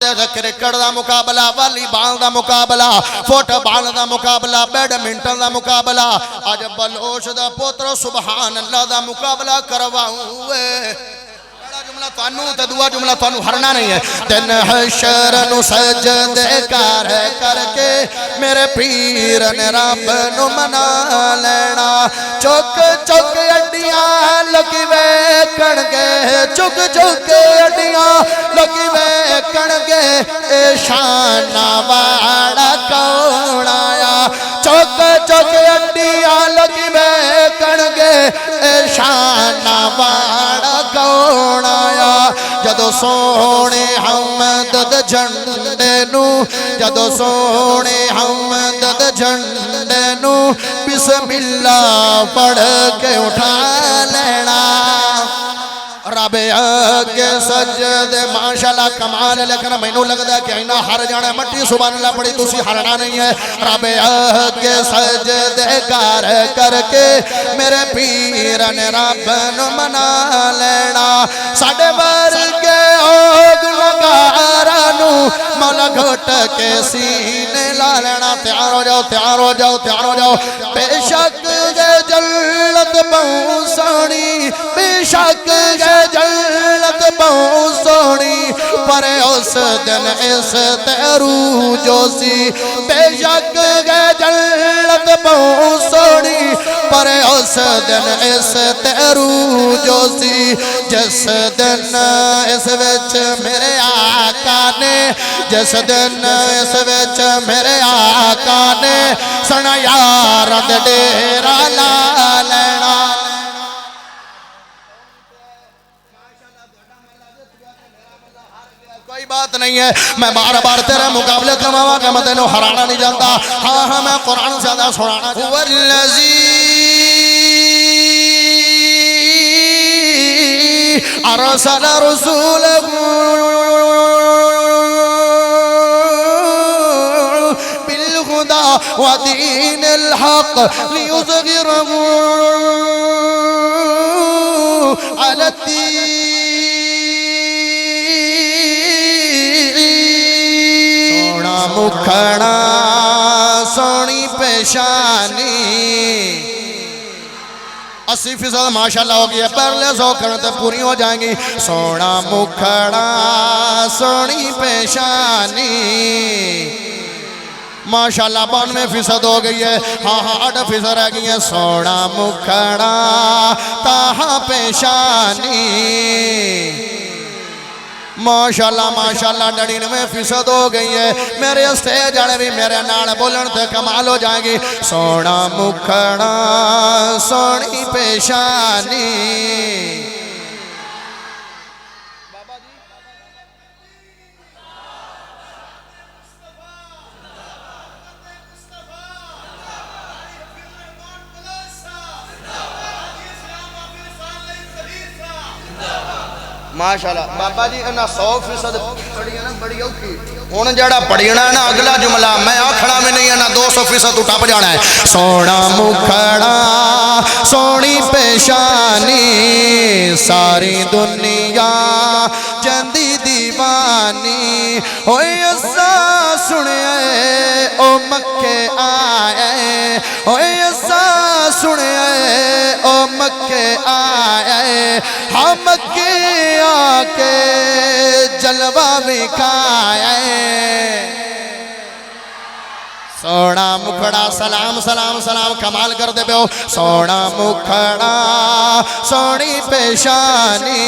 Cricket دا مقابلہ، والی بال دا مقابلہ، فٹ بال دا مقابلہ، بیڈمنٹن دا مقابلہ، آج بلوچ دا پوتر سبحان اللہ دا مقابلہ کرواؤں جملہ توانو تے دعا جملہ توانو ہرنا نہیں ہے. تن حشر نو سجدے کر کر کے میرے پیر نے رب نو منا لینا. چک چک اڈیاں لگی ویکھن گے، چک چک اڈیاں لگی ویکھن گے، اے شان والا کون آیا. چک چک اڈیاں لگی ویکھن گے، اے شان والا کون آیا. جدو سونے حمد دے جھنڈے نو، جدو سونے حمد دے جھنڈے نو بسم اللہ پڑھ کے اٹھا لینا. رب آگے سجدے ماشاءاللہ کمال. لیکن میں نو لگ دا کہ اینا ہر جانے مٹی سبحان اللہ پڑی تو سی ہرنا نہیں ہے. رب آگے سجدے کر کر کے میرے پیر نے رب نو منا لینا. ساڑے ورگے اوگ لگارانو مولا گھٹ کے سینے لا لینا. تیار ہو جاؤ، تیار ہو جاؤ، تیار ہو جاؤ. بے شک یہ جلت بہت سونی، بے شک یہ جلت بہت سونی، پر اس دن اس تیرو جو سی. بے شک یہ جلت بہت سونی، پر اس دن اس تیرو جو سی. جس دن اس وچ میرے آقا نے، جس دن اس وچ میرے آقا نے سنا یار دے ڈیرا لا لینا. کوئی بات نہیں ہے، میں بار بار تیرے مقابلے کرواؤں کہ میں تینوں ہرانا نہیں جانتا. ہاں ہاں میں قرآن سے زیادہ سنانا چاہتا. والذی ارسل رسولہ بالہدی ودین الحق لیظہرہ علی الدین. سونا مکھڑا سونی پیشانی 80% ماشاءاللہ ہو گئی ہے. پرلے سو کرتے پوری ہو جائیں گی. سونا مکھڑا سونی پیشانی ماشاءاللہ 92% ہو گئی ہے. ہاں ہاں 8% رہ گئی ہے. سونا مکھڑا تاہا پیشانی ماشاءاللہ ماشاءاللہ 99% ہو گئی ہے. میرے اسٹیج آنے بھی میرے نال بولن تے کمال ہو جائیں گی. سونا مکھڑا سونی پیشانی. ماشاءاللہ بابا جی انہا 100% پڑھیا نا بڑی اوکی. انہوں جڑا پڑھینا ہے نا اگلا جملہ میں آکھنا میں نہیں ہے نا 200% اٹھا پجانا ہے. سونا مکھڑا سونی پیشانی ساری دنیا جندی دیوانی. ہوئے ایسا سنے او مکے آئے، ہوئے ایسا سنے او مکے آئے، ہاں مکے آکے جلوہ بکھائے. سونا مکھڑا سلام سلام سلام کمال کر دے بیو. سونا مکھڑا سونی پیشانی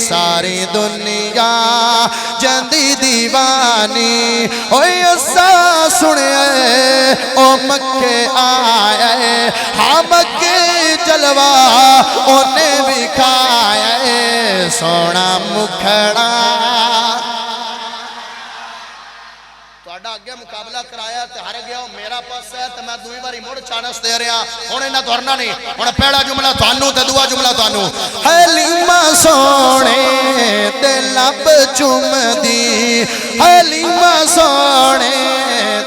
ساری دنیا جندی دیوانی. اوئے ایسا سنے او مکے آئے، ہاں مکے جلوہ انہیں بکھائے. سونا مکھڑا اگے مقابلہ کرایا تے ہر گیا میرا پاس ہے تے میں دوئی باری مڑ چانس دے رہا. ہن انہاں دورنا نہیں. ہن پہلا جملہ تانوں تے دوسرا جملہ تانوں. حلیمہ سونے تے لب چوم دی، حلیمہ سونے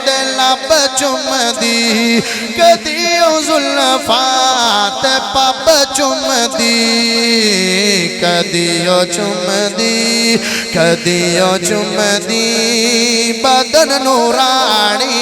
تے لب ਲੱਭ ਚੁੰਮਦੀ ਕਦੀ ਉਹ ਜ਼ੁਲਫਾਂ ਤੇ ਪੱਬ ਚੁੰਮਦੀ ਕਦੀ ਉਹ ਚੁੰਮਦੀ ਕਦੀ ਉਹ ਚੁੰਮਦੀ ਬਦਨ ਨੂਰਾਨੀ